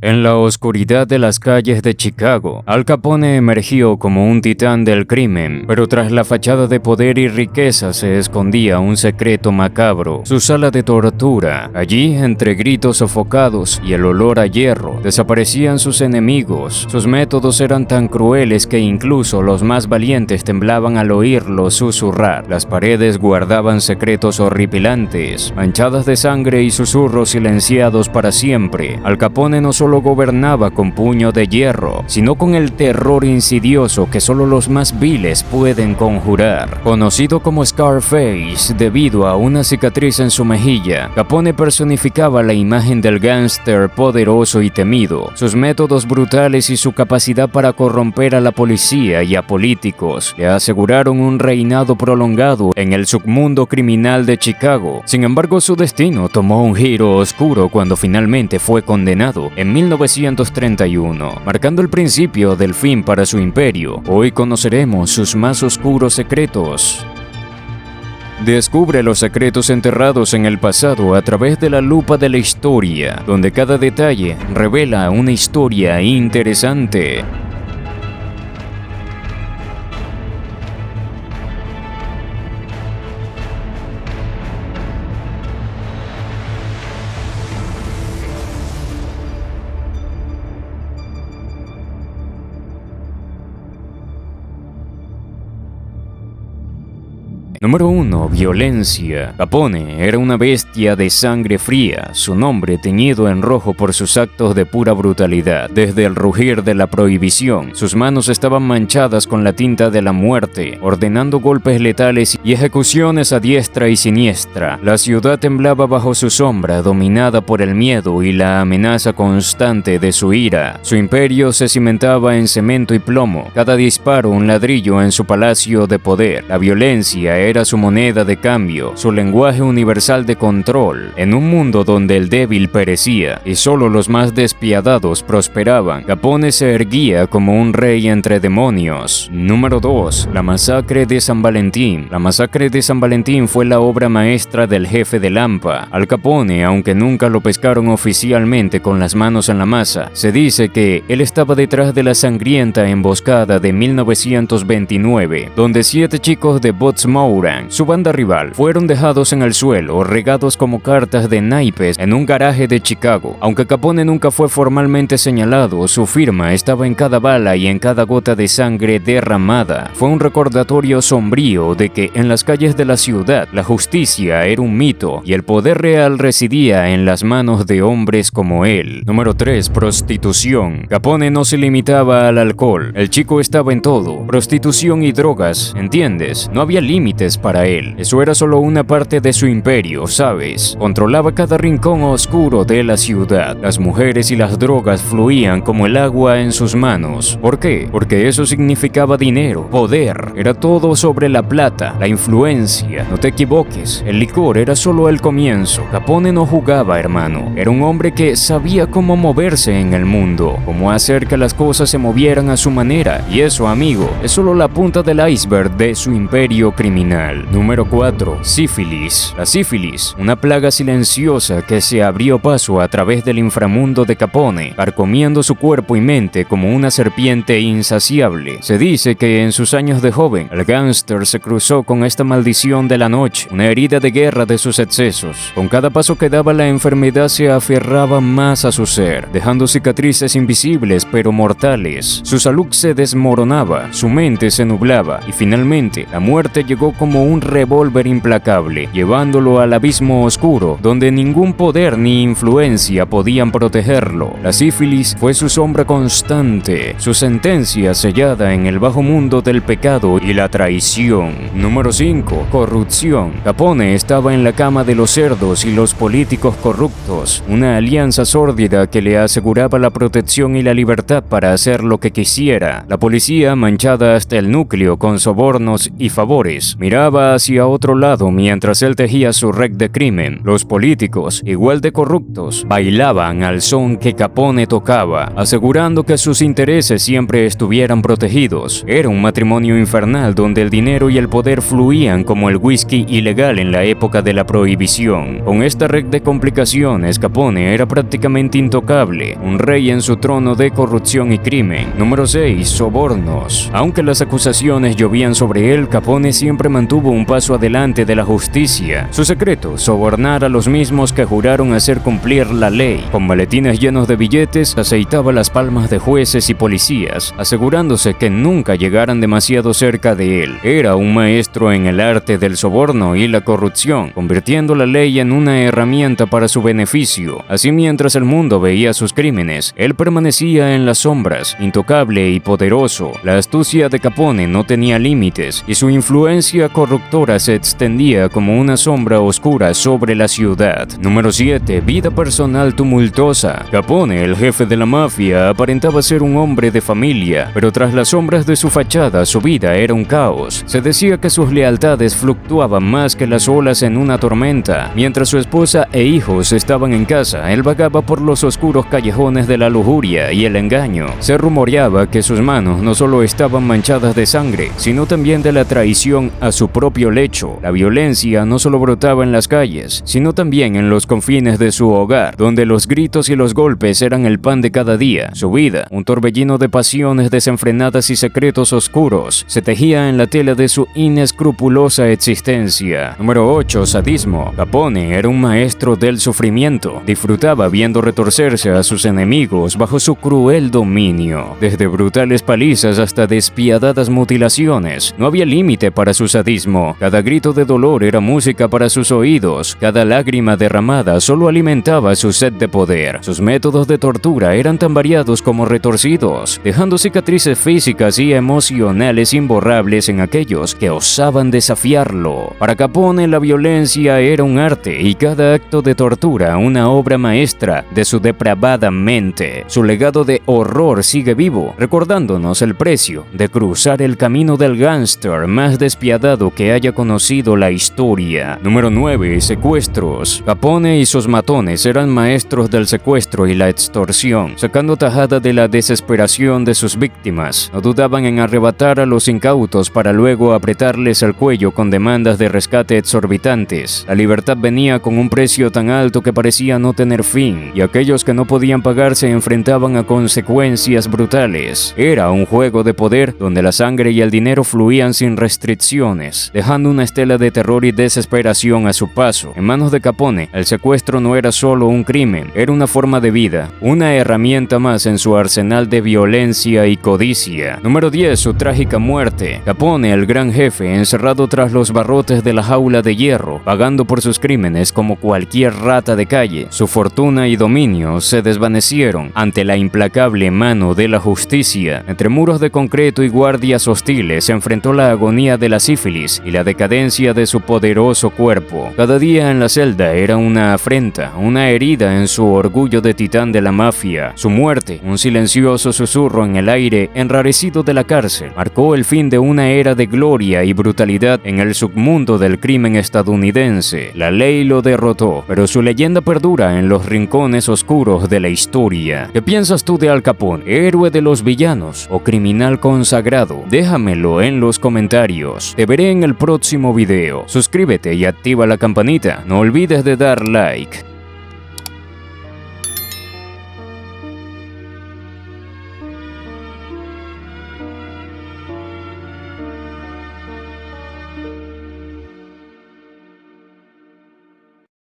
En la oscuridad de las calles de Chicago, Al Capone emergió como un titán del crimen, pero tras la fachada de poder y riqueza se escondía un secreto macabro, su sala de tortura. Allí, entre gritos sofocados y el olor a hierro, desaparecían sus enemigos. Sus métodos eran tan crueles que incluso los más valientes temblaban al oírlo susurrar. Las paredes guardaban secretos horripilantes, manchadas de sangre y susurros silenciados para siempre. Al Capone no solo gobernaba con puño de hierro, sino con el terror insidioso que solo los más viles pueden conjurar. Conocido como Scarface debido a una cicatriz en su mejilla, Capone personificaba la imagen del gángster poderoso y temido. Sus métodos brutales y su capacidad para corromper a la policía y a políticos le aseguraron un reinado prolongado en el submundo criminal de Chicago. Sin embargo, su destino tomó un giro oscuro cuando finalmente fue condenado en 1931, marcando el principio del fin para su imperio. Hoy conoceremos sus más oscuros secretos. Descubre los secretos enterrados en el pasado a través de la lupa de la historia, donde cada detalle revela una historia interesante. Número 1. Violencia. Capone era una bestia de sangre fría, su nombre teñido en rojo por sus actos de pura brutalidad. Desde el rugir de la prohibición, sus manos estaban manchadas con la tinta de la muerte, ordenando golpes letales y ejecuciones a diestra y siniestra. La ciudad temblaba bajo su sombra, dominada por el miedo y la amenaza constante de su ira. Su imperio se cimentaba en cemento y plomo, cada disparo un ladrillo en su palacio de poder. La violencia era su moneda de cambio, su lenguaje universal de control. En un mundo donde el débil perecía y solo los más despiadados prosperaban, Capone se erguía como un rey entre demonios. Número 2. La masacre de San Valentín. La masacre de San Valentín fue la obra maestra del jefe de Lampa. Al Capone, aunque nunca lo pescaron oficialmente con las manos en la masa, se dice que él estaba detrás de la sangrienta emboscada de 1929, donde 7 chicos de Botsmoor, su banda rival, fueron dejados en el suelo, regados como cartas de naipes en un garaje de Chicago. Aunque Capone nunca fue formalmente señalado, su firma estaba en cada bala y en cada gota de sangre derramada. Fue un recordatorio sombrío de que en las calles de la ciudad la justicia era un mito y el poder real residía en las manos de hombres como él. Número 3. Prostitución. Capone no se limitaba al alcohol. El chico estaba en todo. Prostitución y drogas, ¿entiendes? No había límites para él. Eso era solo una parte de su imperio, ¿sabes? Controlaba cada rincón oscuro de la ciudad. Las mujeres y las drogas fluían como el agua en sus manos. ¿Por qué? Porque eso significaba dinero, poder. Era todo sobre la plata, la influencia. No te equivoques, el licor era solo el comienzo. Capone no jugaba, hermano. Era un hombre que sabía cómo moverse en el mundo, cómo hacer que las cosas se movieran a su manera. Y eso, amigo, es solo la punta del iceberg de su imperio criminal. Número 4. Sífilis. La sífilis, una plaga silenciosa que se abrió paso a través del inframundo de Capone, carcomiendo su cuerpo y mente como una serpiente insaciable. Se dice que en sus años de joven, el gángster se cruzó con esta maldición de la noche, una herida de guerra de sus excesos. Con cada paso que daba, la enfermedad se aferraba más a su ser, dejando cicatrices invisibles pero mortales. Su salud se desmoronaba, su mente se nublaba y finalmente la muerte llegó como un revólver implacable, llevándolo al abismo oscuro, donde ningún poder ni influencia podían protegerlo. La sífilis fue su sombra constante, su sentencia sellada en el bajo mundo del pecado y la traición. Número 5. Corrupción. Capone estaba en la cama de los cerdos y los políticos corruptos, una alianza sórdida que le aseguraba la protección y la libertad para hacer lo que quisiera. La policía, manchada hasta el núcleo con sobornos y favores, miraba miraba hacia otro lado mientras él tejía su red de crimen. Los políticos, igual de corruptos, bailaban al son que Capone tocaba, asegurando que sus intereses siempre estuvieran protegidos. Era un matrimonio infernal donde el dinero y el poder fluían como el whisky ilegal en la época de la prohibición. Con esta red de complicaciones, Capone era prácticamente intocable, un rey en su trono de corrupción y crimen. Número 6. Sobornos. Aunque las acusaciones llovían sobre él, Capone siempre mantuvo un paso adelante de la justicia. Su secreto, sobornar a los mismos que juraron hacer cumplir la ley. Con maletines llenos de billetes, aceitaba las palmas de jueces y policías, asegurándose que nunca llegaran demasiado cerca de él. Era un maestro en el arte del soborno y la corrupción, convirtiendo la ley en una herramienta para su beneficio. Así, mientras el mundo veía sus crímenes, él permanecía en las sombras, intocable y poderoso. La astucia de Capone no tenía límites y su influencia corruptora se extendía como una sombra oscura sobre la ciudad. Número 7. Vida personal tumultuosa. Capone, el jefe de la mafia, aparentaba ser un hombre de familia, pero tras las sombras de su fachada, su vida era un caos. Se decía que sus lealtades fluctuaban más que las olas en una tormenta. Mientras su esposa e hijos estaban en casa, él vagaba por los oscuros callejones de la lujuria y el engaño. Se rumoreaba que sus manos no solo estaban manchadas de sangre, sino también de la traición a su propio lecho. La violencia no solo brotaba en las calles, sino también en los confines de su hogar, donde los gritos y los golpes eran el pan de cada día. Su vida, un torbellino de pasiones desenfrenadas y secretos oscuros, se tejía en la tela de su inescrupulosa existencia. Número 8. Sadismo. Capone era un maestro del sufrimiento. Disfrutaba viendo retorcerse a sus enemigos bajo su cruel dominio. Desde brutales palizas hasta despiadadas mutilaciones, no había límite para su sadismo. Cada grito de dolor era música para sus oídos. Cada lágrima derramada solo alimentaba su sed de poder. Sus métodos de tortura eran tan variados como retorcidos, dejando cicatrices físicas y emocionales imborrables en aquellos que osaban desafiarlo. Para Capone, la violencia era un arte y cada acto de tortura una obra maestra de su depravada mente. Su legado de horror sigue vivo, recordándonos el precio de cruzar el camino del gángster más despiadado que haya conocido la historia. Número 9. Secuestros. Capone y sus matones eran maestros del secuestro y la extorsión, sacando tajada de la desesperación de sus víctimas. No dudaban en arrebatar a los incautos para luego apretarles el cuello con demandas de rescate exorbitantes. La libertad venía con un precio tan alto que parecía no tener fin, y aquellos que no podían pagar se enfrentaban a consecuencias brutales. Era un juego de poder donde la sangre y el dinero fluían sin restricciones, dejando una estela de terror y desesperación a su paso. En manos de Capone, el secuestro no era solo un crimen, era una forma de vida, una herramienta más en su arsenal de violencia y codicia. Número 10. Su trágica muerte. Capone, el gran jefe, encerrado tras los barrotes de la jaula de hierro, pagando por sus crímenes como cualquier rata de calle. Su fortuna y dominio se desvanecieron ante la implacable mano de la justicia. Entre muros de concreto y guardias hostiles se enfrentó la agonía de la sífilis y la decadencia de su poderoso cuerpo. Cada día en la celda era una afrenta, una herida en su orgullo de titán de la mafia. Su muerte, un silencioso susurro en el aire enrarecido de la cárcel, marcó el fin de una era de gloria y brutalidad en el submundo del crimen estadounidense. La ley lo derrotó, pero su leyenda perdura en los rincones oscuros de la historia. ¿Qué piensas tú de Al Capone? ¿Héroe de los villanos o criminal consagrado? Déjamelo en los comentarios. Te veré en el próximo video. Suscríbete y activa la campanita. No olvides de dar like.